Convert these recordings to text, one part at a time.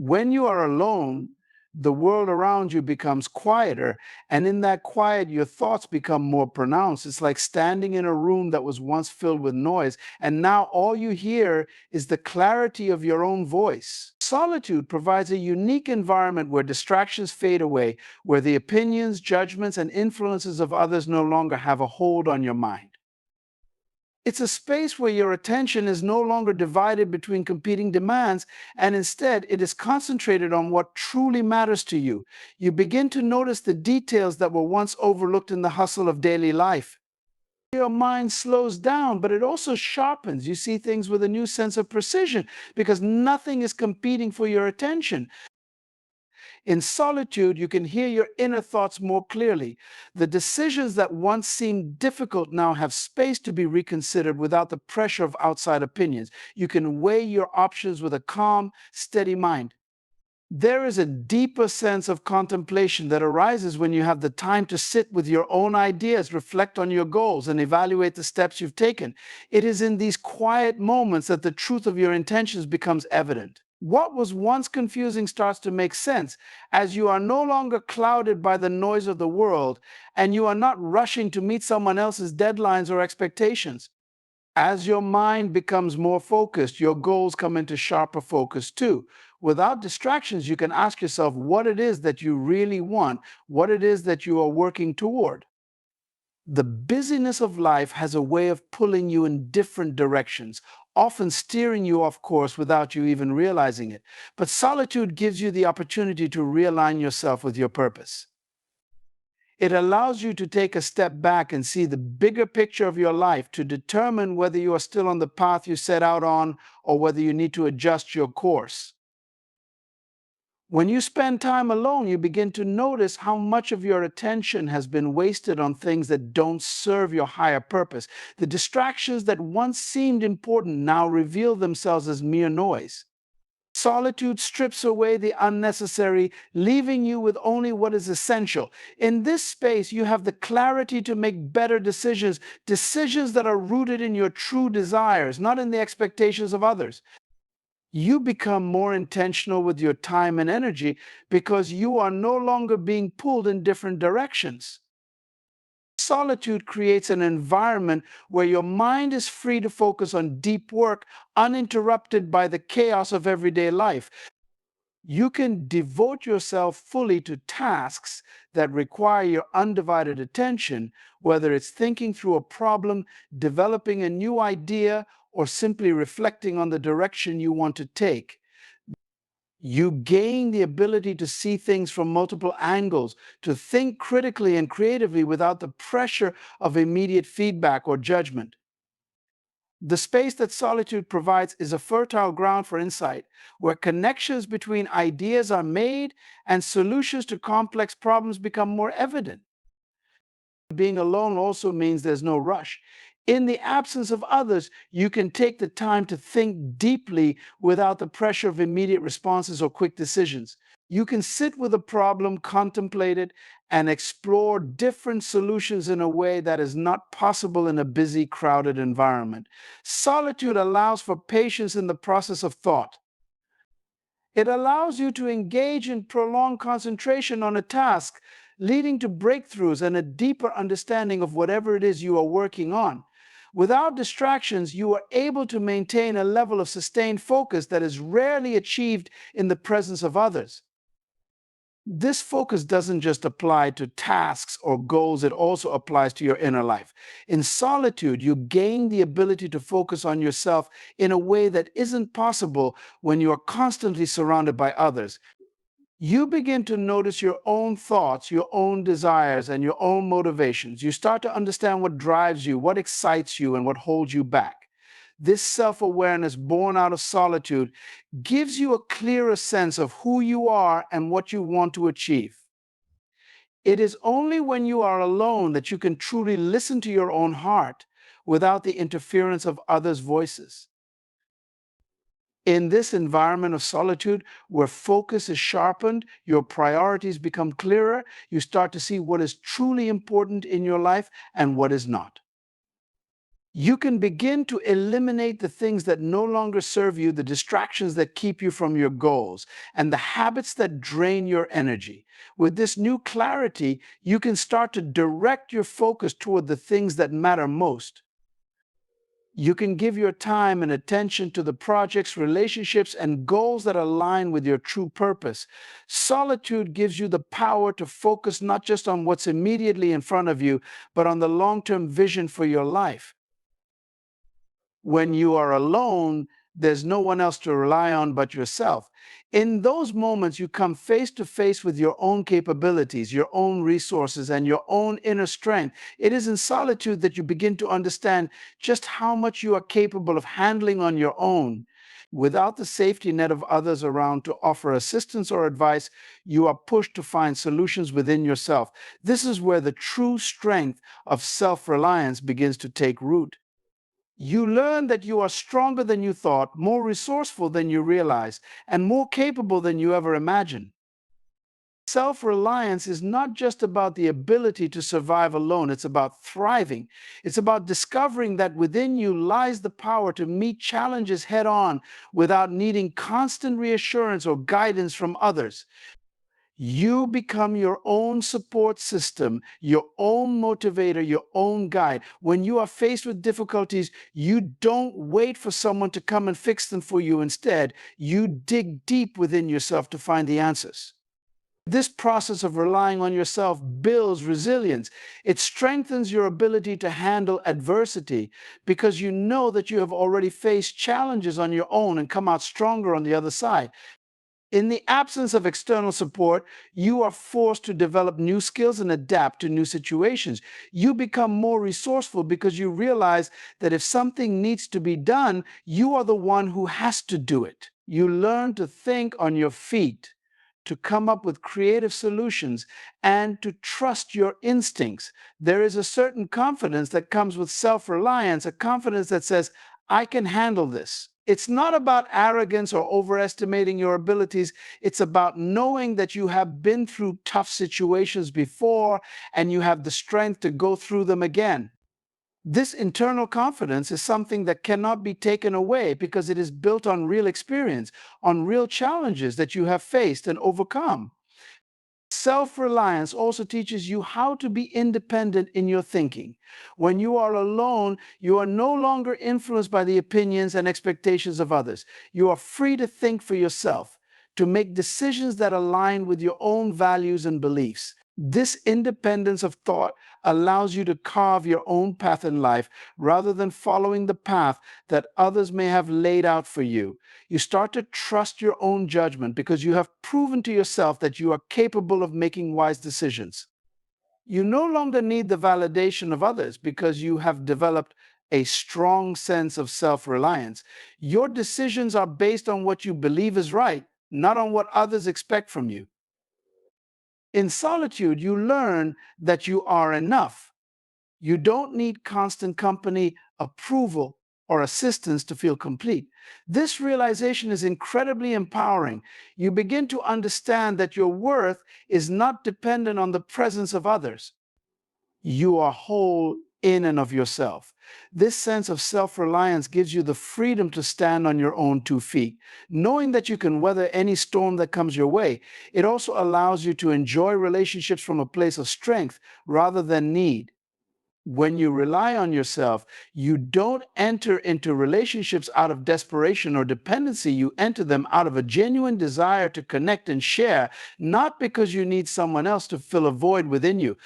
When you are alone, the world around you becomes quieter, and in that quiet, your thoughts become more pronounced. It's like standing in a room that was once filled with noise, and now all you hear is the clarity of your own voice. Solitude provides a unique environment where distractions fade away, where the opinions, judgments, and influences of others no longer have a hold on your mind. It's a space where your attention is no longer divided between competing demands, and instead it is concentrated on what truly matters to you. You begin to notice the details that were once overlooked in the hustle of daily life. Your mind slows down, but it also sharpens. You see things with a new sense of precision because nothing is competing for your attention. In solitude, you can hear your inner thoughts more clearly. The decisions that once seemed difficult now have space to be reconsidered without the pressure of outside opinions. You can weigh your options with a calm, steady mind. There is a deeper sense of contemplation that arises when you have the time to sit with your own ideas, reflect on your goals, and evaluate the steps you've taken. It is in these quiet moments that the truth of your intentions becomes evident. What was once confusing starts to make sense as you are no longer clouded by the noise of the world and you are not rushing to meet someone else's deadlines or expectations. As your mind becomes more focused, your goals come into sharper focus too. Without distractions, you can ask yourself what it is that you really want, what it is that you are working toward. The busyness of life has a way of pulling you in different directions, often steering you off course without you even realizing it. But solitude gives you the opportunity to realign yourself with your purpose. It allows you to take a step back and see the bigger picture of your life to determine whether you are still on the path you set out on or whether you need to adjust your course. When you spend time alone, you begin to notice how much of your attention has been wasted on things that don't serve your higher purpose. The distractions that once seemed important now reveal themselves as mere noise. Solitude strips away the unnecessary, leaving you with only what is essential. In this space, you have the clarity to make better decisions, decisions that are rooted in your true desires, not in the expectations of others. You become more intentional with your time and energy because you are no longer being pulled in different directions. Solitude creates an environment where your mind is free to focus on deep work, uninterrupted by the chaos of everyday life. You can devote yourself fully to tasks that require your undivided attention, whether it's thinking through a problem, developing a new idea, or simply reflecting on the direction you want to take. You gain the ability to see things from multiple angles, to think critically and creatively without the pressure of immediate feedback or judgment. The space that solitude provides is a fertile ground for insight, where connections between ideas are made and solutions to complex problems become more evident. Being alone also means there's no rush. In the absence of others, you can take the time to think deeply without the pressure of immediate responses or quick decisions. You can sit with a problem, contemplate it, and explore different solutions in a way that is not possible in a busy, crowded environment. Solitude allows for patience in the process of thought. It allows you to engage in prolonged concentration on a task, leading to breakthroughs and a deeper understanding of whatever it is you are working on. Without distractions, you are able to maintain a level of sustained focus that is rarely achieved in the presence of others. This focus doesn't just apply to tasks or goals, it also applies to your inner life. In solitude, you gain the ability to focus on yourself in a way that isn't possible when you are constantly surrounded by others. You begin to notice your own thoughts, your own desires, and your own motivations. You start to understand what drives you, what excites you, and what holds you back. This self-awareness born out of solitude gives you a clearer sense of who you are and what you want to achieve. It is only when you are alone that you can truly listen to your own heart without the interference of others' voices. In this environment of solitude, where focus is sharpened, your priorities become clearer, you start to see what is truly important in your life and what is not. You can begin to eliminate the things that no longer serve you, the distractions that keep you from your goals, and the habits that drain your energy. With this new clarity, you can start to direct your focus toward the things that matter most. You can give your time and attention to the projects, relationships, and goals that align with your true purpose. Solitude gives you the power to focus not just on what's immediately in front of you, but on the long term vision for your life. When you are alone, there's no one else to rely on but yourself. In those moments, you come face to face with your own capabilities, your own resources, and your own inner strength. It is in solitude that you begin to understand just how much you are capable of handling on your own. Without the safety net of others around to offer assistance or advice, you are pushed to find solutions within yourself. This is where the true strength of self reliance begins to take root. You learn that you are stronger than you thought, more resourceful than you realized, and more capable than you ever imagined. Self reliance is not just about the ability to survive alone, it's about thriving. It's about discovering that within you lies the power to meet challenges head on without needing constant reassurance or guidance from others. You become your own support system, your own motivator, your own guide. When you are faced with difficulties, you don't wait for someone to come and fix them for you. Instead, you dig deep within yourself to find the answers. This process of relying on yourself builds resilience. It strengthens your ability to handle adversity because you know that you have already faced challenges on your own and come out stronger on the other side. In the absence of external support, you are forced to develop new skills and adapt to new situations. You become more resourceful because you realize that if something needs to be done, you are the one who has to do it. You learn to think on your feet, to come up with creative solutions, and to trust your instincts. There is a certain confidence that comes with self reliance, a confidence that says, I can handle this. It's not about arrogance or overestimating your abilities. It's about knowing that you have been through tough situations before and you have the strength to go through them again. This internal confidence is something that cannot be taken away because it is built on real experience, on real challenges that you have faced and overcome. Self reliance also teaches you how to be independent in your thinking. When you are alone, you are no longer influenced by the opinions and expectations of others. You are free to think for yourself, to make decisions that align with your own values and beliefs. This independence of thought allows you to carve your own path in life rather than following the path that others may have laid out for you. You start to trust your own judgment because you have proven to yourself that you are capable of making wise decisions. You no longer need the validation of others because you have developed a strong sense of self reliance. Your decisions are based on what you believe is right, not on what others expect from you. In solitude, you learn that you are enough. You don't need constant company, approval, or assistance to feel complete. This realization is incredibly empowering. You begin to understand that your worth is not dependent on the presence of others. You are whole in and of yourself. This sense of self reliance gives you the freedom to stand on your own 2 feet, knowing that you can weather any storm that comes your way. It also allows you to enjoy relationships from a place of strength rather than need. When you rely on yourself, you don't enter into relationships out of desperation or dependency. You enter them out of a genuine desire to connect and share, not because you need someone else to fill a void within you.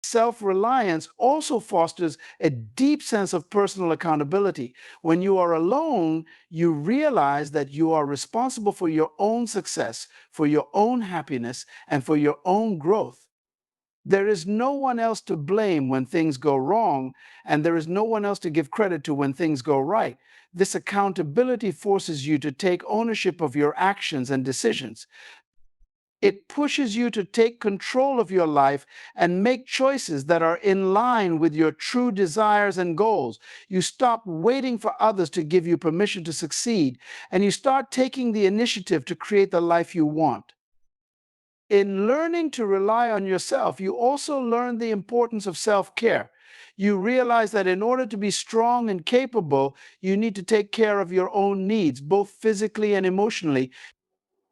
Self reliance also fosters a deep sense of personal accountability. When you are alone, you realize that you are responsible for your own success, for your own happiness, and for your own growth. There is no one else to blame when things go wrong, and there is no one else to give credit to when things go right. This accountability forces you to take ownership of your actions and decisions. It pushes you to take control of your life and make choices that are in line with your true desires and goals. You stop waiting for others to give you permission to succeed, and you start taking the initiative to create the life you want. In learning to rely on yourself, you also learn the importance of self care. You realize that in order to be strong and capable, you need to take care of your own needs, both physically and emotionally.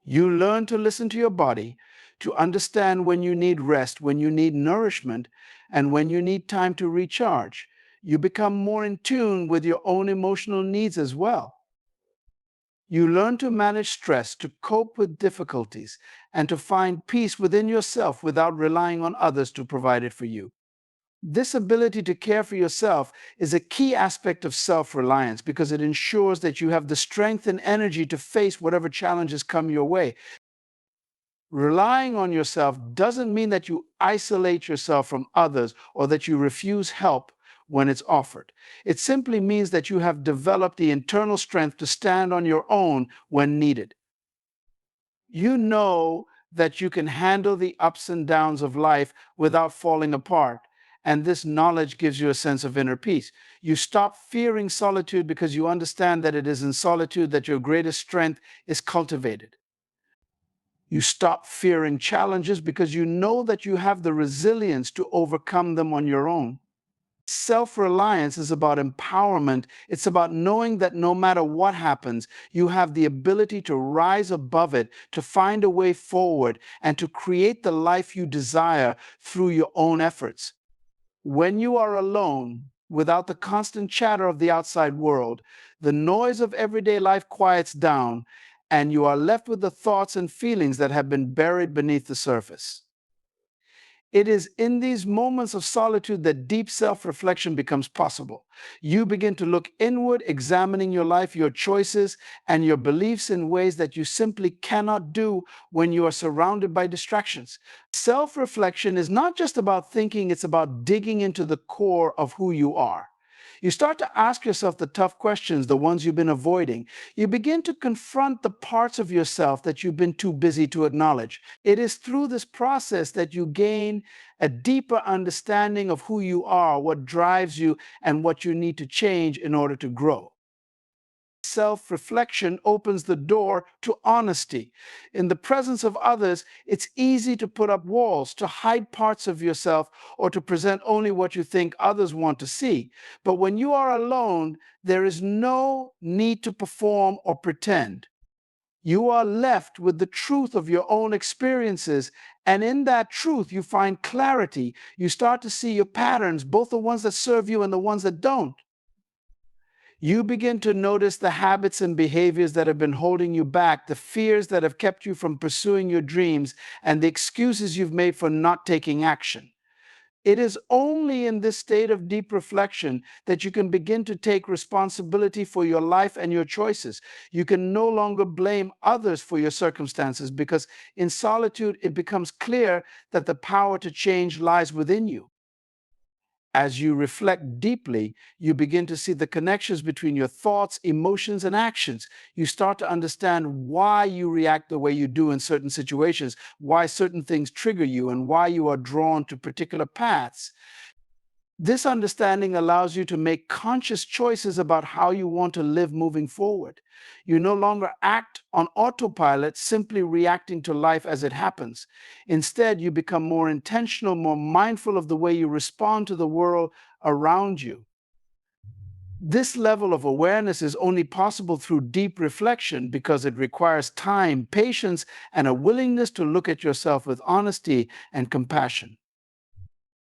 You learn to listen to your body, to understand when you need rest, when you need nourishment, and when you need time to recharge. You become more in tune with your own emotional needs as well. You learn to manage stress, to cope with difficulties, and to find peace within yourself without relying on others to provide it for you. This ability to care for yourself is a key aspect of self-reliance because it ensures that you have the strength and energy to face whatever challenges come your way. Relying on yourself doesn't mean that you isolate yourself from others or that you refuse help when it's offered. It simply means that you have developed the internal strength to stand on your own when needed. You know that you can handle the ups and downs of life without falling apart. And this knowledge gives you a sense of inner peace. You stop fearing solitude because you understand that it is in solitude that your greatest strength is cultivated. You stop fearing challenges because you know that you have the resilience to overcome them on your own. Self-reliance is about empowerment. It's about knowing that no matter what happens, you have the ability to rise above it, to find a way forward, and to create the life you desire through your own efforts. When you are alone, without the constant chatter of the outside world, the noise of everyday life quiets down, and you are left with the thoughts and feelings that have been buried beneath the surface. It is in these moments of solitude that deep self-reflection becomes possible. You begin to look inward, examining your life, your choices, and your beliefs in ways that you simply cannot do when you are surrounded by distractions. Self-reflection is not just about thinking, it's about digging into the core of who you are. You start to ask yourself the tough questions, the ones you've been avoiding. You begin to confront the parts of yourself that you've been too busy to acknowledge. It is through this process that you gain a deeper understanding of who you are, what drives you, and what you need to change in order to grow. Self-reflection opens the door to honesty. In the presence of others, it's easy to put up walls, to hide parts of yourself, or to present only what you think others want to see. But when you are alone, there is no need to perform or pretend. You are left with the truth of your own experiences, and in that truth, you find clarity. You start to see your patterns, both the ones that serve you and the ones that don't. You begin to notice the habits and behaviors that have been holding you back, the fears that have kept you from pursuing your dreams, and the excuses you've made for not taking action. It is only in this state of deep reflection that you can begin to take responsibility for your life and your choices. You can no longer blame others for your circumstances because in solitude, it becomes clear that the power to change lies within you. As you reflect deeply, you begin to see the connections between your thoughts, emotions, and actions. You start to understand why you react the way you do in certain situations, why certain things trigger you, and why you are drawn to particular paths. This understanding allows you to make conscious choices about how you want to live moving forward. You no longer act on autopilot, simply reacting to life as it happens. Instead, you become more intentional, more mindful of the way you respond to the world around you. This level of awareness is only possible through deep reflection because it requires time, patience, and a willingness to look at yourself with honesty and compassion.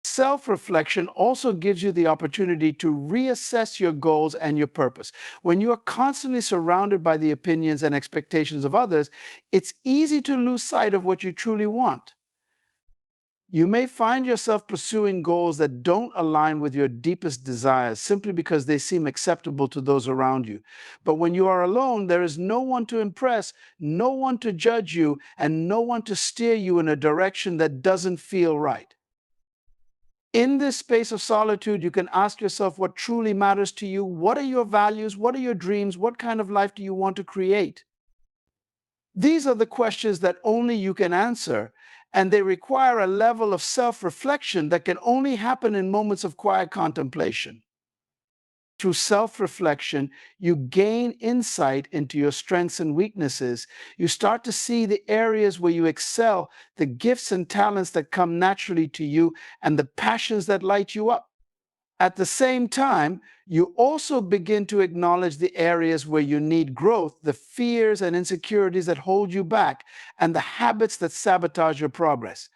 Self-reflection also gives you the opportunity to reassess your goals and your purpose. When you are constantly surrounded by the opinions and expectations of others, it's easy to lose sight of what you truly want. You may find yourself pursuing goals that don't align with your deepest desires simply because they seem acceptable to those around you. But when you are alone, there is no one to impress, no one to judge you, and no one to steer you in a direction that doesn't feel right. In this space of solitude, you can ask yourself what truly matters to you. What are your values? What are your dreams? What kind of life do you want to create? These are the questions that only you can answer, and they require a level of self-reflection that can only happen in moments of quiet contemplation. Through self-reflection, you gain insight into your strengths and weaknesses. You start to see the areas where you excel, the gifts and talents that come naturally to you, and the passions that light you up. At the same time, you also begin to acknowledge the areas where you need growth, the fears and insecurities that hold you back, and the habits that sabotage your progress.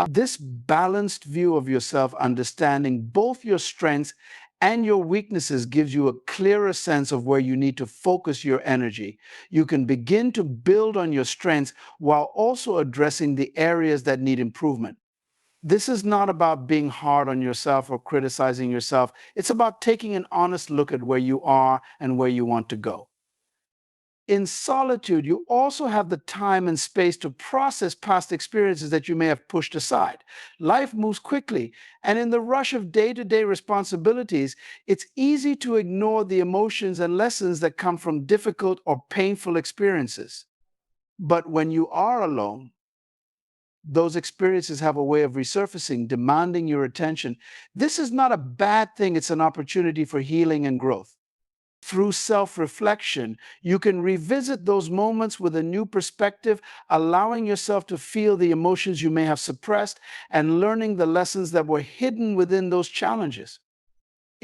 This balanced view of yourself, understanding both your strengths and your weaknesses, gives you a clearer sense of where you need to focus your energy. You can begin to build on your strengths while also addressing the areas that need improvement. This is not about being hard on yourself or criticizing yourself. It's about taking an honest look at where you are and where you want to go. In solitude, you also have the time and space to process past experiences that you may have pushed aside. Life moves quickly, and in the rush of day to day responsibilities, it's easy to ignore the emotions and lessons that come from difficult or painful experiences. But when you are alone, those experiences have a way of resurfacing, demanding your attention. This is not a bad thing, it's an opportunity for healing and growth. Through self reflection, you can revisit those moments with a new perspective, allowing yourself to feel the emotions you may have suppressed and learning the lessons that were hidden within those challenges.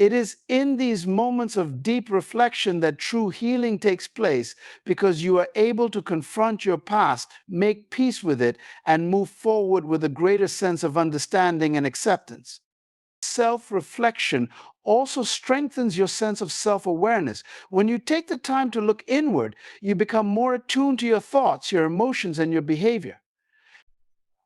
It is in these moments of deep reflection that true healing takes place because you are able to confront your past, make peace with it, and move forward with a greater sense of understanding and acceptance. Self reflection also strengthens your sense of self awareness. When you take the time to look inward, you become more attuned to your thoughts, your emotions, and your behavior.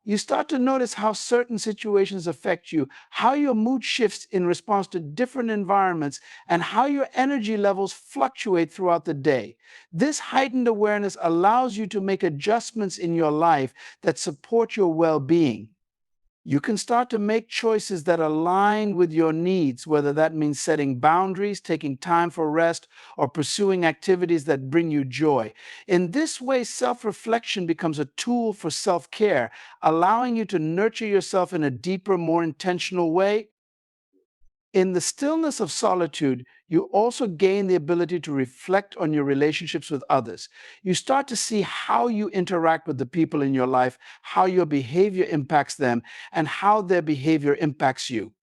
You start to notice how certain situations affect you, how your mood shifts in response to different environments, and how your energy levels fluctuate throughout the day. This heightened awareness allows you to make adjustments in your life that support your well being. You can start to make choices that align with your needs, whether that means setting boundaries, taking time for rest, or pursuing activities that bring you joy. In this way, self reflection becomes a tool for self care, allowing you to nurture yourself in a deeper, more intentional way. In the stillness of solitude, you also gain the ability to reflect on your relationships with others. You start to see how you interact with the people in your life, how your behavior impacts them, and how their behavior impacts you.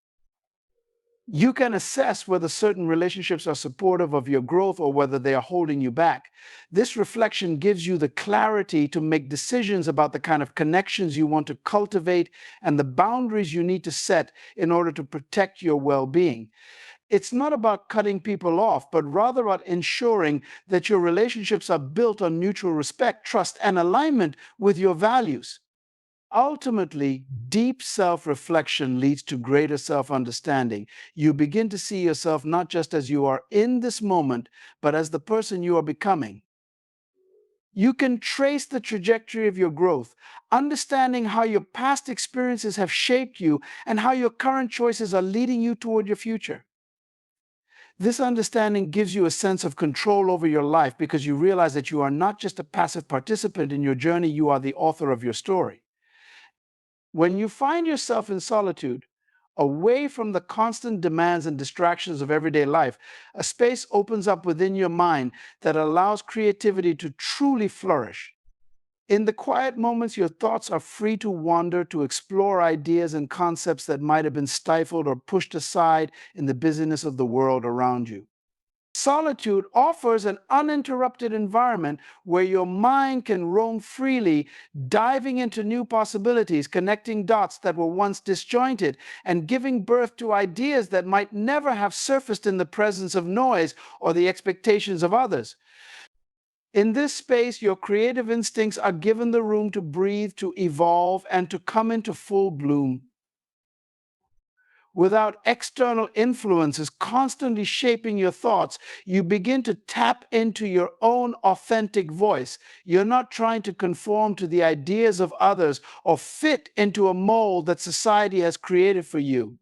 You can assess whether certain relationships are supportive of your growth or whether they are holding you back. This reflection gives you the clarity to make decisions about the kind of connections you want to cultivate and the boundaries you need to set in order to protect your well being. It's not about cutting people off, but rather about ensuring that your relationships are built on mutual respect, trust, and alignment with your values. Ultimately, deep self reflection leads to greater self understanding. You begin to see yourself not just as you are in this moment, but as the person you are becoming. You can trace the trajectory of your growth, understanding how your past experiences have shaped you and how your current choices are leading you toward your future. This understanding gives you a sense of control over your life because you realize that you are not just a passive participant in your journey, you are the author of your story. When you find yourself in solitude, away from the constant demands and distractions of everyday life, a space opens up within your mind that allows creativity to truly flourish. In the quiet moments, your thoughts are free to wander, to explore ideas and concepts that might have been stifled or pushed aside in the busyness of the world around you. Solitude offers an uninterrupted environment where your mind can roam freely, diving into new possibilities, connecting dots that were once disjointed, and giving birth to ideas that might never have surfaced in the presence of noise or the expectations of others. In this space, your creative instincts are given the room to breathe, to evolve, and to come into full bloom. Without external influences constantly shaping your thoughts, you begin to tap into your own authentic voice. You're not trying to conform to the ideas of others or fit into a mold that society has created for you.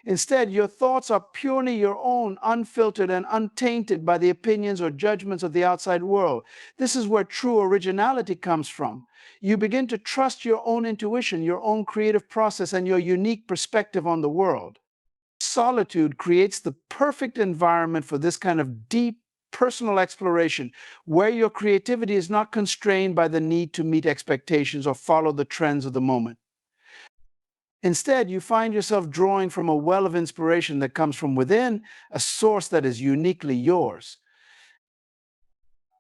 Instead, your thoughts are purely your own, unfiltered and untainted by the opinions or judgments of the outside world. This is where true originality comes from. You begin to trust your own intuition, your own creative process, and your unique perspective on the world. Solitude creates the perfect environment for this kind of deep, personal exploration, where your creativity is not constrained by the need to meet expectations or follow the trends of the moment. Instead, you find yourself drawing from a well of inspiration that comes from within, a source that is uniquely yours.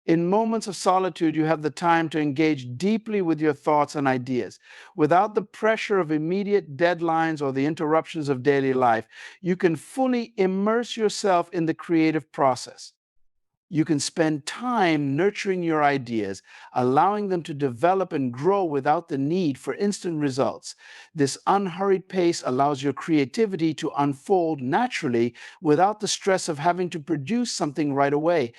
In moments of solitude, you have the time to engage deeply with your thoughts and ideas. Without the pressure of immediate deadlines or the interruptions of daily life, you can fully immerse yourself in the creative process. You can spend time nurturing your ideas, allowing them to develop and grow without the need for instant results. This unhurried pace allows your creativity to unfold naturally without the stress of having to produce something right away.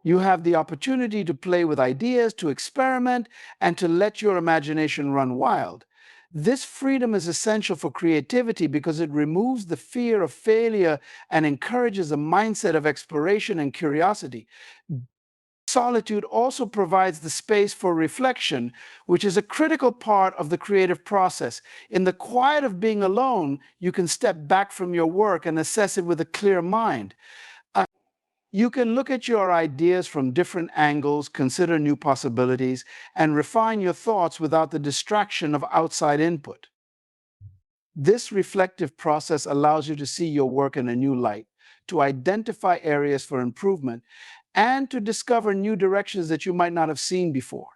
You have the opportunity to play with ideas, to experiment, and to let your imagination run wild. This freedom is essential for creativity because it removes the fear of failure and encourages a mindset of exploration and curiosity. Solitude also provides the space for reflection, which is a critical part of the creative process. In the quiet of being alone, you can step back from your work and assess it with a clear mind. You can look at your ideas from different angles, consider new possibilities, and refine your thoughts without the distraction of outside input. This reflective process allows you to see your work in a new light, to identify areas for improvement, and to discover new directions that you might not have seen before.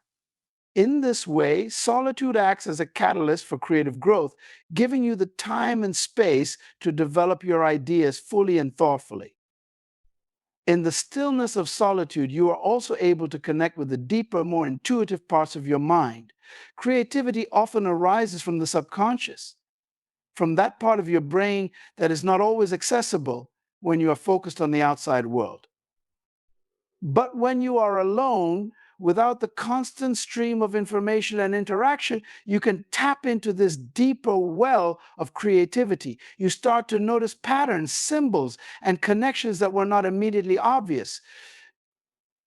In this way, solitude acts as a catalyst for creative growth, giving you the time and space to develop your ideas fully and thoughtfully. In the stillness of solitude, you are also able to connect with the deeper, more intuitive parts of your mind. Creativity often arises from the subconscious, from that part of your brain that is not always accessible when you are focused on the outside world. But when you are alone, without the constant stream of information and interaction, you can tap into this deeper well of creativity. You start to notice patterns, symbols, and connections that were not immediately obvious.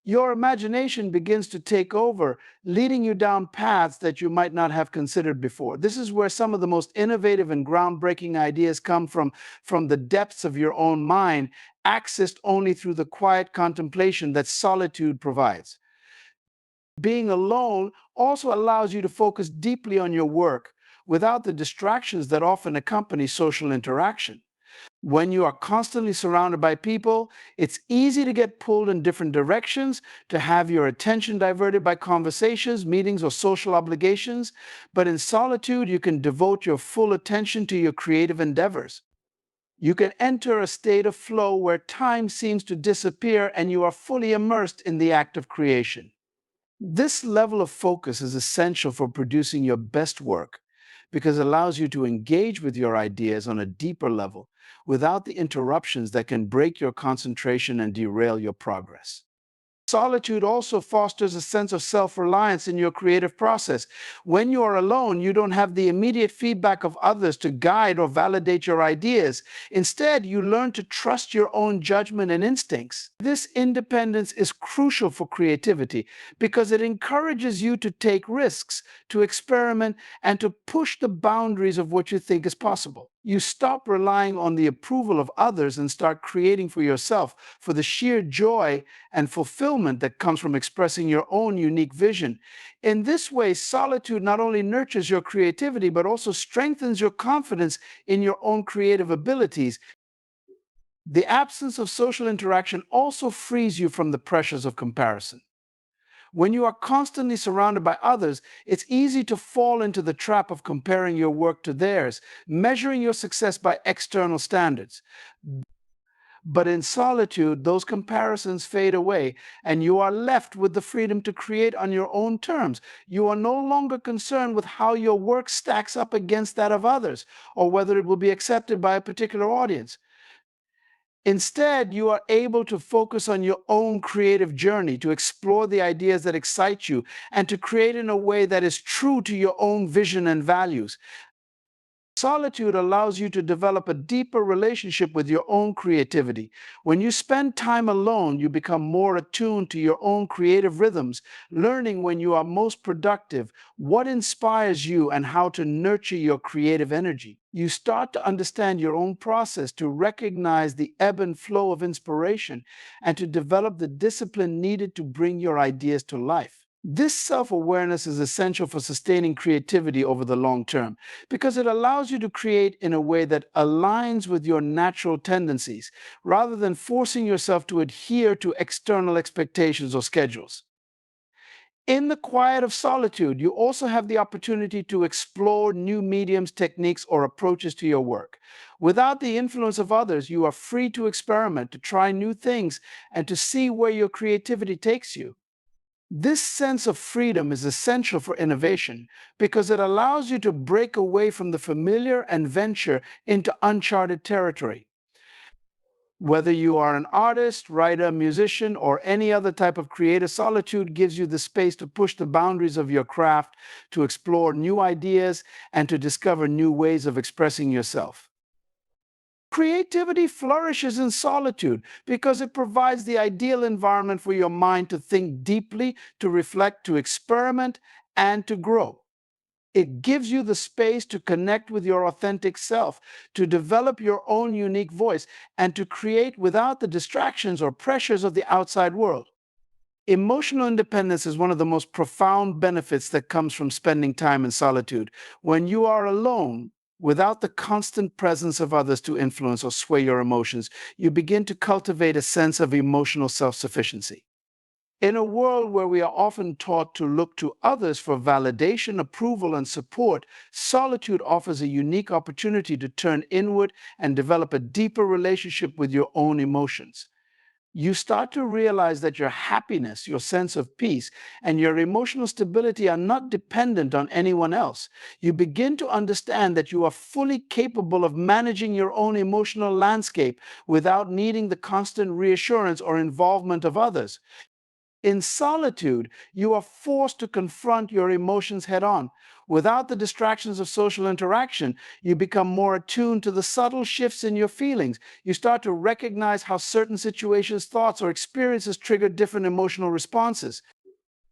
Your imagination begins to take over, leading you down paths that you might not have considered before. This is where some of the most innovative and groundbreaking ideas come from the depths of your own mind, accessed only through the quiet contemplation that solitude provides. Being alone also allows you to focus deeply on your work without the distractions that often accompany social interaction. When you are constantly surrounded by people, it's easy to get pulled in different directions, to have your attention diverted by conversations, meetings, or social obligations. But in solitude, you can devote your full attention to your creative endeavors. You can enter a state of flow where time seems to disappear and you are fully immersed in the act of creation. This level of focus is essential for producing your best work because it allows you to engage with your ideas on a deeper level without the interruptions that can break your concentration and derail your progress. Solitude also fosters a sense of self-reliance in your creative process. When you are alone, you don't have the immediate feedback of others to guide or validate your ideas. Instead, you learn to trust your own judgment and instincts. This independence is crucial for creativity because it encourages you to take risks, to experiment, and to push the boundaries of what you think is possible. You stop relying on the approval of others and start creating for yourself for the sheer joy and fulfillment that comes from expressing your own unique vision. In this way, solitude not only nurtures your creativity, but also strengthens your confidence in your own creative abilities. The absence of social interaction also frees you from the pressures of comparison. When you are constantly surrounded by others, it's easy to fall into the trap of comparing your work to theirs, measuring your success by external standards. But in solitude, those comparisons fade away, and you are left with the freedom to create on your own terms. You are no longer concerned with how your work stacks up against that of others, or whether it will be accepted by a particular audience. Instead, you are able to focus on your own creative journey, to explore the ideas that excite you, and to create in a way that is true to your own vision and values. Solitude allows you to develop a deeper relationship with your own creativity. When you spend time alone, you become more attuned to your own creative rhythms, learning when you are most productive, what inspires you, and how to nurture your creative energy. You start to understand your own process, to recognize the ebb and flow of inspiration, and to develop the discipline needed to bring your ideas to life. This self awareness is essential for sustaining creativity over the long term because it allows you to create in a way that aligns with your natural tendencies rather than forcing yourself to adhere to external expectations or schedules. In the quiet of solitude, you also have the opportunity to explore new mediums, techniques, or approaches to your work. Without the influence of others, you are free to experiment, to try new things, and to see where your creativity takes you. This sense of freedom is essential for innovation because it allows you to break away from the familiar and venture into uncharted territory. Whether you are an artist, writer, musician, or any other type of creator, solitude gives you the space to push the boundaries of your craft, to explore new ideas, and to discover new ways of expressing yourself. Creativity flourishes in solitude because it provides the ideal environment for your mind to think deeply, to reflect, to experiment, and to grow. It gives you the space to connect with your authentic self, to develop your own unique voice, and to create without the distractions or pressures of the outside world. Emotional independence is one of the most profound benefits that comes from spending time in solitude. When you are alone, without the constant presence of others to influence or sway your emotions, you begin to cultivate a sense of emotional self sufficiency. In a world where we are often taught to look to others for validation, approval, and support, solitude offers a unique opportunity to turn inward and develop a deeper relationship with your own emotions. You start to realize that your happiness, your sense of peace, and your emotional stability are not dependent on anyone else. You begin to understand that you are fully capable of managing your own emotional landscape without needing the constant reassurance or involvement of others. In solitude, you are forced to confront your emotions head on. Without the distractions of social interaction, you become more attuned to the subtle shifts in your feelings. You start to recognize how certain situations, thoughts, or experiences trigger different emotional responses.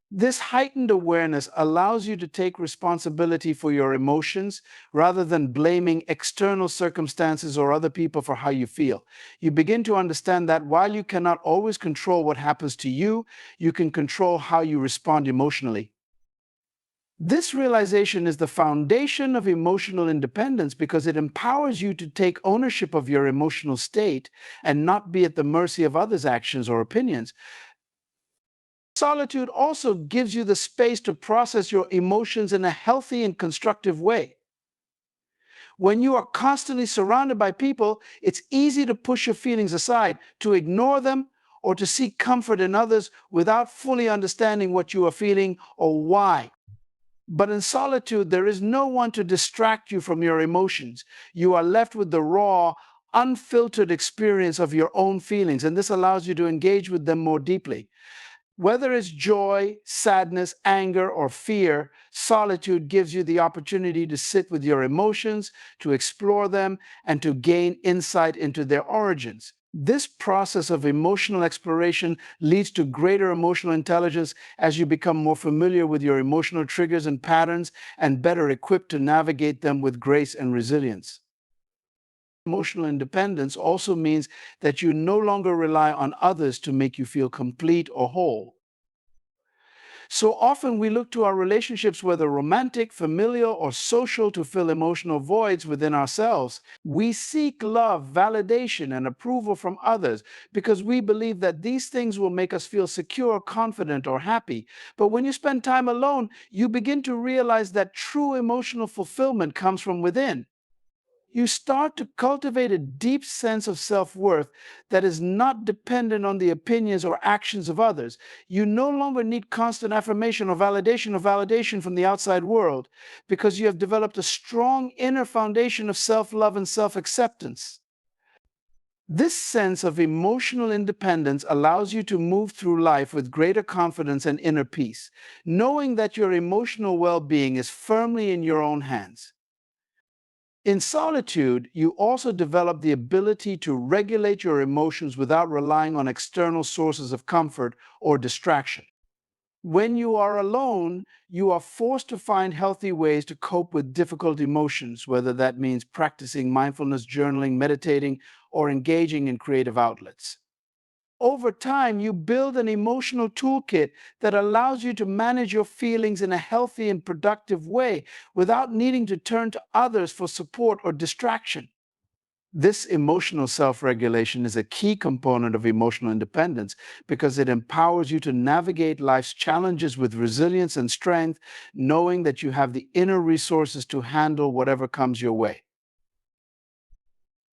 This heightened awareness allows you to take responsibility for your emotions rather than blaming external circumstances or other people for how you feel. You begin to understand that while you cannot always control what happens to you, you can control how you respond emotionally. This realization is the foundation of emotional independence because it empowers you to take ownership of your emotional state and not be at the mercy of others' actions or opinions. Solitude also gives you the space to process your emotions in a healthy and constructive way. When you are constantly surrounded by people, it's easy to push your feelings aside, to ignore them, or to seek comfort in others without fully understanding what you are feeling or why. But in solitude, there is no one to distract you from your emotions. You are left with the raw, unfiltered experience of your own feelings, and this allows you to engage with them more deeply. Whether it's joy, sadness, anger, or fear, solitude gives you the opportunity to sit with your emotions, to explore them, and to gain insight into their origins. This process of emotional exploration leads to greater emotional intelligence as you become more familiar with your emotional triggers and patterns and better equipped to navigate them with grace and resilience. Emotional independence also means that you no longer rely on others to make you feel complete or whole. So often we look to our relationships, whether romantic, familial, or social, to fill emotional voids within ourselves. We seek love, validation, and approval from others because we believe that these things will make us feel secure, confident, or happy. But when you spend time alone, you begin to realize that true emotional fulfillment comes from within. You start to cultivate a deep sense of self worth that is not dependent on the opinions or actions of others. You no longer need constant affirmation or validation from the outside world because you have developed a strong inner foundation of self love and self acceptance. This sense of emotional independence allows you to move through life with greater confidence and inner peace, knowing that your emotional well being is firmly in your own hands. In solitude, you also develop the ability to regulate your emotions without relying on external sources of comfort or distraction. When you are alone, you are forced to find healthy ways to cope with difficult emotions, whether that means practicing mindfulness, journaling, meditating, or engaging in creative outlets. Over time, you build an emotional toolkit that allows you to manage your feelings in a healthy and productive way without needing to turn to others for support or distraction. This emotional self regulation is a key component of emotional independence because it empowers you to navigate life's challenges with resilience and strength, knowing that you have the inner resources to handle whatever comes your way.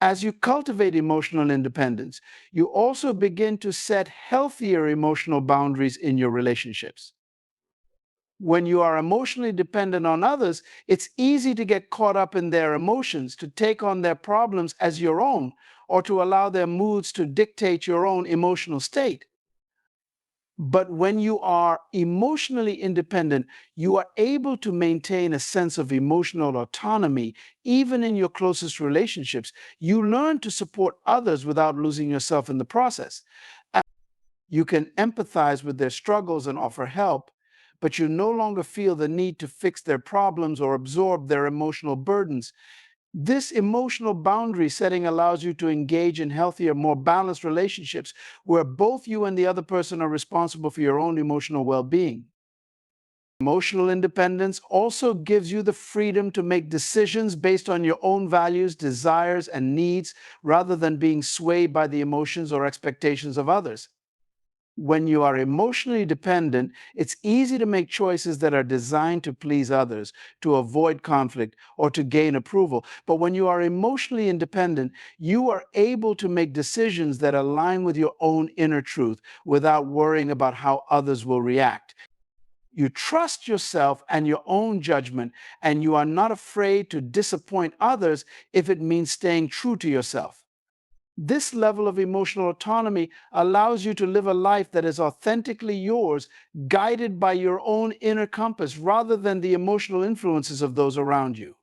As you cultivate emotional independence, you also begin to set healthier emotional boundaries in your relationships. When you are emotionally dependent on others, it's easy to get caught up in their emotions, to take on their problems as your own, or to allow their moods to dictate your own emotional state. But when you are emotionally independent, you are able to maintain a sense of emotional autonomy, even in your closest relationships. You learn to support others without losing yourself in the process. You can empathize with their struggles and offer help, but you no longer feel the need to fix their problems or absorb their emotional burdens. This emotional boundary setting allows you to engage in healthier, more balanced relationships where both you and the other person are responsible for your own emotional well being. Emotional independence also gives you the freedom to make decisions based on your own values, desires, and needs rather than being swayed by the emotions or expectations of others. When you are emotionally dependent, it's easy to make choices that are designed to please others, to avoid conflict, or to gain approval. But when you are emotionally independent, you are able to make decisions that align with your own inner truth without worrying about how others will react. You trust yourself and your own judgment, and you are not afraid to disappoint others if it means staying true to yourself. This level of emotional autonomy allows you to live a life that is authentically yours, guided by your own inner compass rather than the emotional influences of those around you.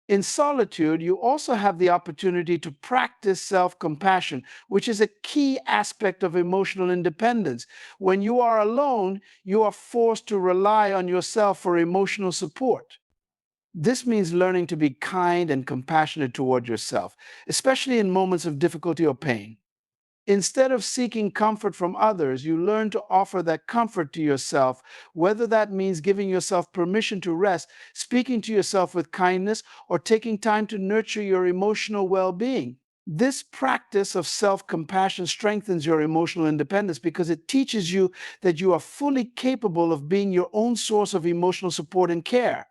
In solitude, you also have the opportunity to practice self compassion, which is a key aspect of emotional independence. When you are alone, you are forced to rely on yourself for emotional support. This means learning to be kind and compassionate toward yourself, especially in moments of difficulty or pain. Instead of seeking comfort from others, you learn to offer that comfort to yourself, whether that means giving yourself permission to rest, speaking to yourself with kindness, or taking time to nurture your emotional well being. This practice of self compassion strengthens your emotional independence because it teaches you that you are fully capable of being your own source of emotional support and care.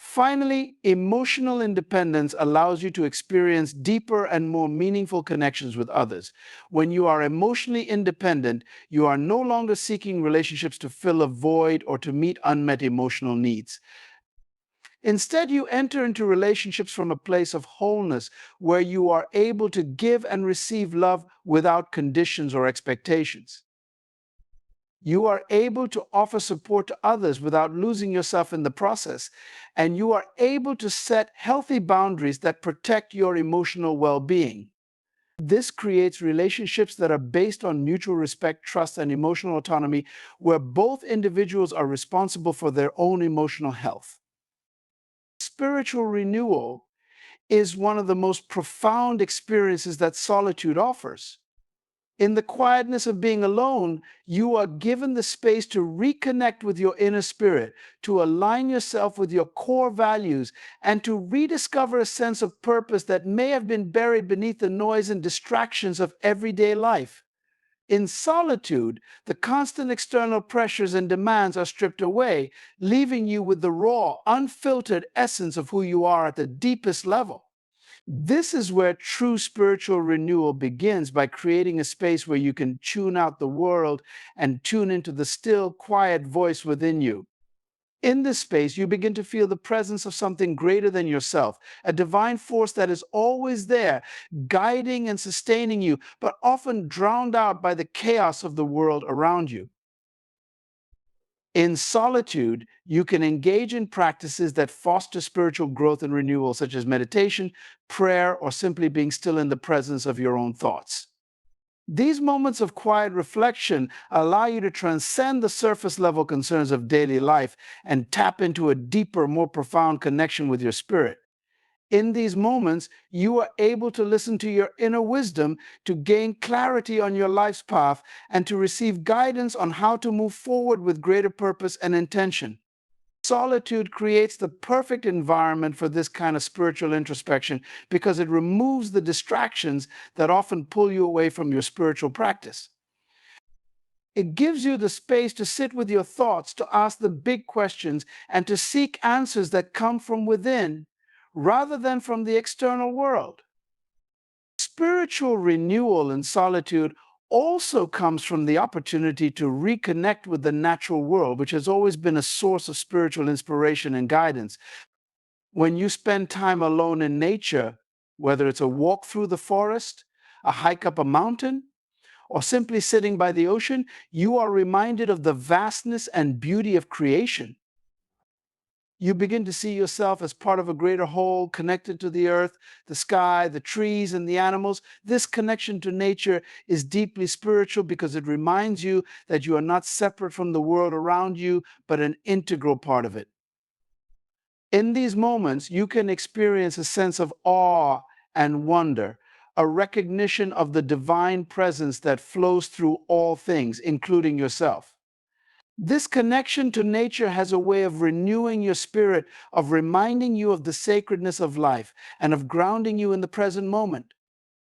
Finally, emotional independence allows you to experience deeper and more meaningful connections with others. When you are emotionally independent, you are no longer seeking relationships to fill a void or to meet unmet emotional needs. Instead, you enter into relationships from a place of wholeness where you are able to give and receive love without conditions or expectations. You are able to offer support to others without losing yourself in the process. And you are able to set healthy boundaries that protect your emotional well being. This creates relationships that are based on mutual respect, trust, and emotional autonomy, where both individuals are responsible for their own emotional health. Spiritual renewal is one of the most profound experiences that solitude offers. In the quietness of being alone, you are given the space to reconnect with your inner spirit, to align yourself with your core values, and to rediscover a sense of purpose that may have been buried beneath the noise and distractions of everyday life. In solitude, the constant external pressures and demands are stripped away, leaving you with the raw, unfiltered essence of who you are at the deepest level. This is where true spiritual renewal begins, by creating a space where you can tune out the world and tune into the still, quiet voice within you. In this space, you begin to feel the presence of something greater than yourself, a divine force that is always there, guiding and sustaining you, but often drowned out by the chaos of the world around you. In solitude, you can engage in practices that foster spiritual growth and renewal, such as meditation, prayer, or simply being still in the presence of your own thoughts. These moments of quiet reflection allow you to transcend the surface level concerns of daily life and tap into a deeper, more profound connection with your spirit. In these moments, you are able to listen to your inner wisdom, to gain clarity on your life's path, and to receive guidance on how to move forward with greater purpose and intention. Solitude creates the perfect environment for this kind of spiritual introspection because it removes the distractions that often pull you away from your spiritual practice. It gives you the space to sit with your thoughts, to ask the big questions, and to seek answers that come from within rather than from the external world. Spiritual renewal in solitude also comes from the opportunity to reconnect with the natural world, which has always been a source of spiritual inspiration and guidance. When you spend time alone in nature, whether it's a walk through the forest, a hike up a mountain, or simply sitting by the ocean, you are reminded of the vastness and beauty of creation. You begin to see yourself as part of a greater whole, connected to the earth, the sky, the trees, and the animals. This connection to nature is deeply spiritual because it reminds you that you are not separate from the world around you, but an integral part of it. In these moments, you can experience a sense of awe and wonder, a recognition of the divine presence that flows through all things, including yourself. This connection to nature has a way of renewing your spirit, of reminding you of the sacredness of life, and of grounding you in the present moment.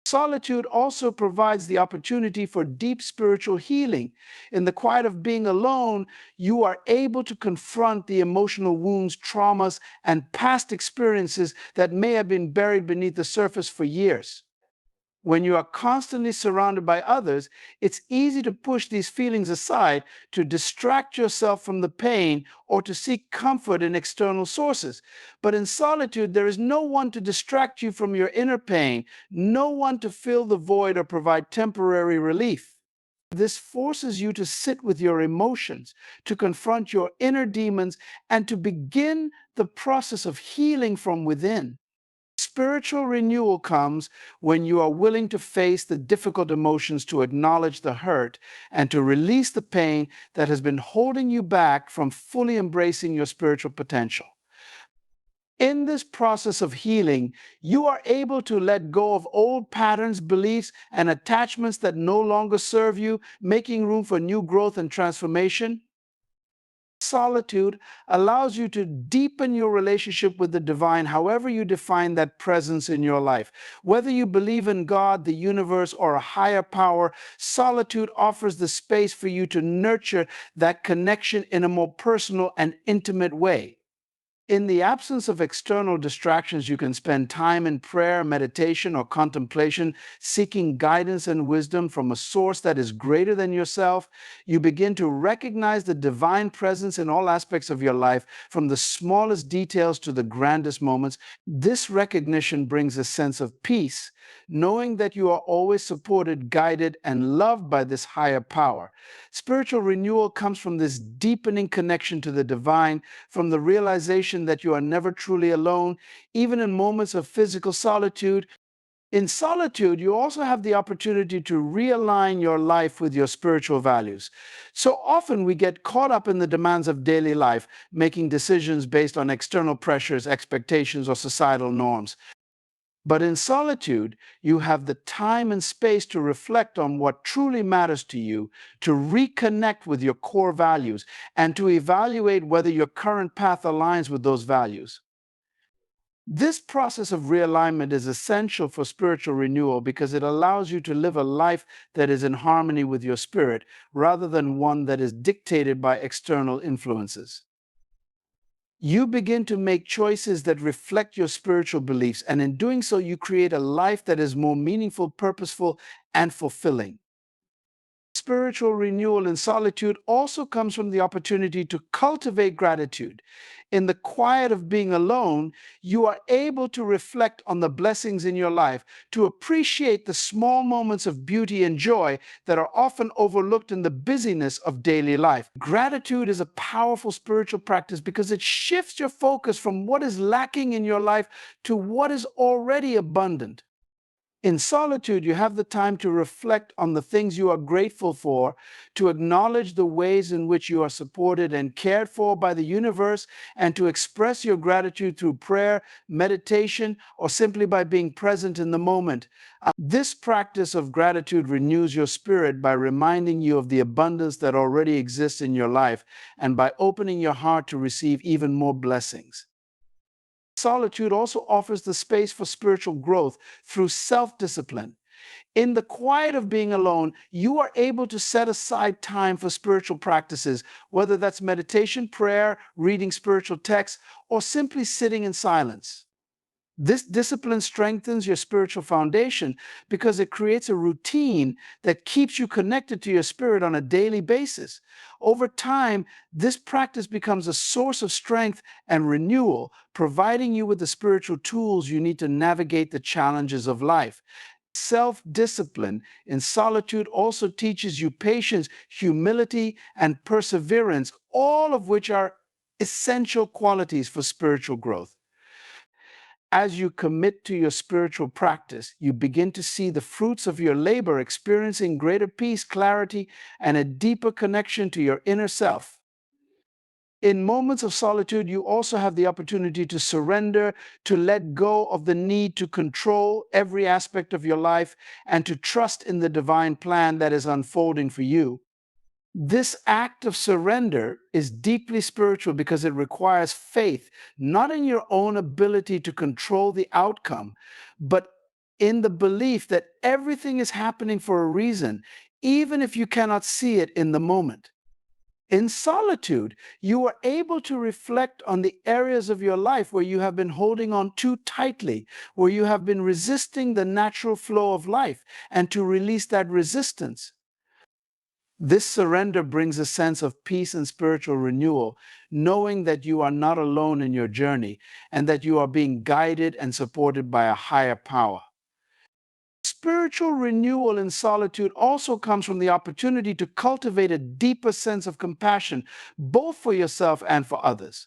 Solitude also provides the opportunity for deep spiritual healing. In the quiet of being alone, you are able to confront the emotional wounds, traumas, and past experiences that may have been buried beneath the surface for years. When you are constantly surrounded by others, it's easy to push these feelings aside, to distract yourself from the pain, or to seek comfort in external sources. But in solitude, there is no one to distract you from your inner pain, no one to fill the void or provide temporary relief. This forces you to sit with your emotions, to confront your inner demons, and to begin the process of healing from within. Spiritual renewal comes when you are willing to face the difficult emotions, to acknowledge the hurt, and to release the pain that has been holding you back from fully embracing your spiritual potential. In this process of healing, you are able to let go of old patterns, beliefs, and attachments that no longer serve you, making room for new growth and transformation. Solitude allows you to deepen your relationship with the divine, however you define that presence in your life. Whether you believe in God, the universe, or a higher power, solitude offers the space for you to nurture that connection in a more personal and intimate way. In the absence of external distractions, you can spend time in prayer, meditation, or contemplation, seeking guidance and wisdom from a source that is greater than yourself. You begin to recognize the divine presence in all aspects of your life, from the smallest details to the grandest moments. This recognition brings a sense of peace, knowing that you are always supported, guided, and loved by this higher power. Spiritual renewal comes from this deepening connection to the divine, from the realization that you are never truly alone, even in moments of physical solitude. In solitude, you also have the opportunity to realign your life with your spiritual values. So often we get caught up in the demands of daily life, making decisions based on external pressures, expectations, or societal norms. But in solitude, you have the time and space to reflect on what truly matters to you, to reconnect with your core values, and to evaluate whether your current path aligns with those values. This process of realignment is essential for spiritual renewal because it allows you to live a life that is in harmony with your spirit rather than one that is dictated by external influences. You begin to make choices that reflect your spiritual beliefs, and in doing so, you create a life that is more meaningful, purposeful, and fulfilling. Spiritual renewal in solitude also comes from the opportunity to cultivate gratitude. In the quiet of being alone, you are able to reflect on the blessings in your life, to appreciate the small moments of beauty and joy that are often overlooked in the busyness of daily life. Gratitude is a powerful spiritual practice because it shifts your focus from what is lacking in your life to what is already abundant. In solitude, you have the time to reflect on the things you are grateful for, to acknowledge the ways in which you are supported and cared for by the universe, and to express your gratitude through prayer, meditation, or simply by being present in the moment. This practice of gratitude renews your spirit by reminding you of the abundance that already exists in your life and by opening your heart to receive even more blessings. Solitude also offers the space for spiritual growth through self-discipline. In the quiet of being alone, you are able to set aside time for spiritual practices, whether that's meditation, prayer, reading spiritual texts, or simply sitting in silence. This discipline strengthens your spiritual foundation because it creates a routine that keeps you connected to your spirit on a daily basis. Over time, this practice becomes a source of strength and renewal, providing you with the spiritual tools you need to navigate the challenges of life. Self-discipline in solitude also teaches you patience, humility, and perseverance, all of which are essential qualities for spiritual growth. As you commit to your spiritual practice, you begin to see the fruits of your labor, experiencing greater peace, clarity, and a deeper connection to your inner self. In moments of solitude, you also have the opportunity to surrender, to let go of the need to control every aspect of your life, and to trust in the divine plan that is unfolding for you. This act of surrender is deeply spiritual because it requires faith, not in your own ability to control the outcome, but in the belief that everything is happening for a reason, even if you cannot see it in the moment. In solitude, you are able to reflect on the areas of your life where you have been holding on too tightly, where you have been resisting the natural flow of life, and to release that resistance. This surrender brings a sense of peace and spiritual renewal, knowing that you are not alone in your journey and that you are being guided and supported by a higher power. Spiritual renewal in solitude also comes from the opportunity to cultivate a deeper sense of compassion, both for yourself and for others.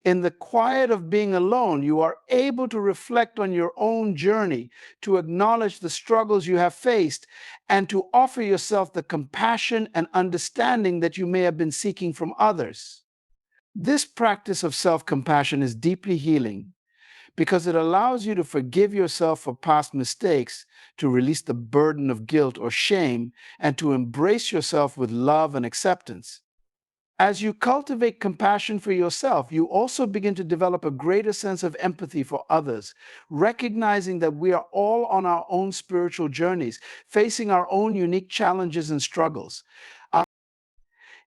In the quiet of being alone, you are able to reflect on your own journey, to acknowledge the struggles you have faced, and to offer yourself the compassion and understanding that you may have been seeking from others. This practice of self-compassion is deeply healing because it allows you to forgive yourself for past mistakes, to release the burden of guilt or shame, and to embrace yourself with love and acceptance. As you cultivate compassion for yourself, you also begin to develop a greater sense of empathy for others, recognizing that we are all on our own spiritual journeys, facing our own unique challenges and struggles.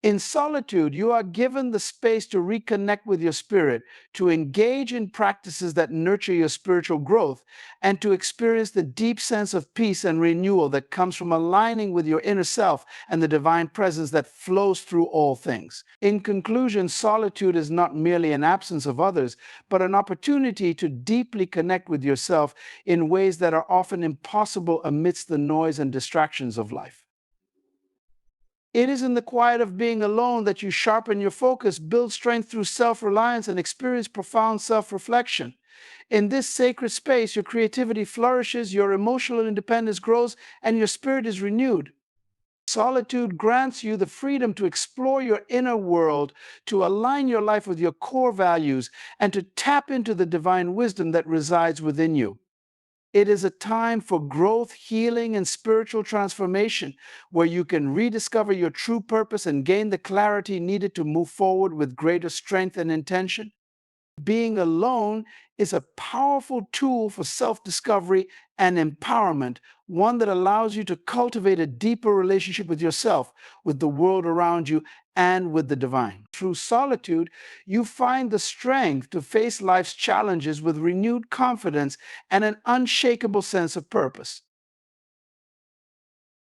In solitude, you are given the space to reconnect with your spirit, to engage in practices that nurture your spiritual growth, and to experience the deep sense of peace and renewal that comes from aligning with your inner self and the divine presence that flows through all things. In conclusion, solitude is not merely an absence of others, but an opportunity to deeply connect with yourself in ways that are often impossible amidst the noise and distractions of life. It is in the quiet of being alone that you sharpen your focus, build strength through self-reliance, and experience profound self-reflection. In this sacred space, your creativity flourishes, your emotional independence grows, and your spirit is renewed. Solitude grants you the freedom to explore your inner world, to align your life with your core values, and to tap into the divine wisdom that resides within you. It is a time for growth, healing, and spiritual transformation where you can rediscover your true purpose and gain the clarity needed to move forward with greater strength and intention. Being alone is a powerful tool for self-discovery and empowerment, one that allows you to cultivate a deeper relationship with yourself, with the world around you, and with the divine. Through solitude, you find the strength to face life's challenges with renewed confidence and an unshakable sense of purpose.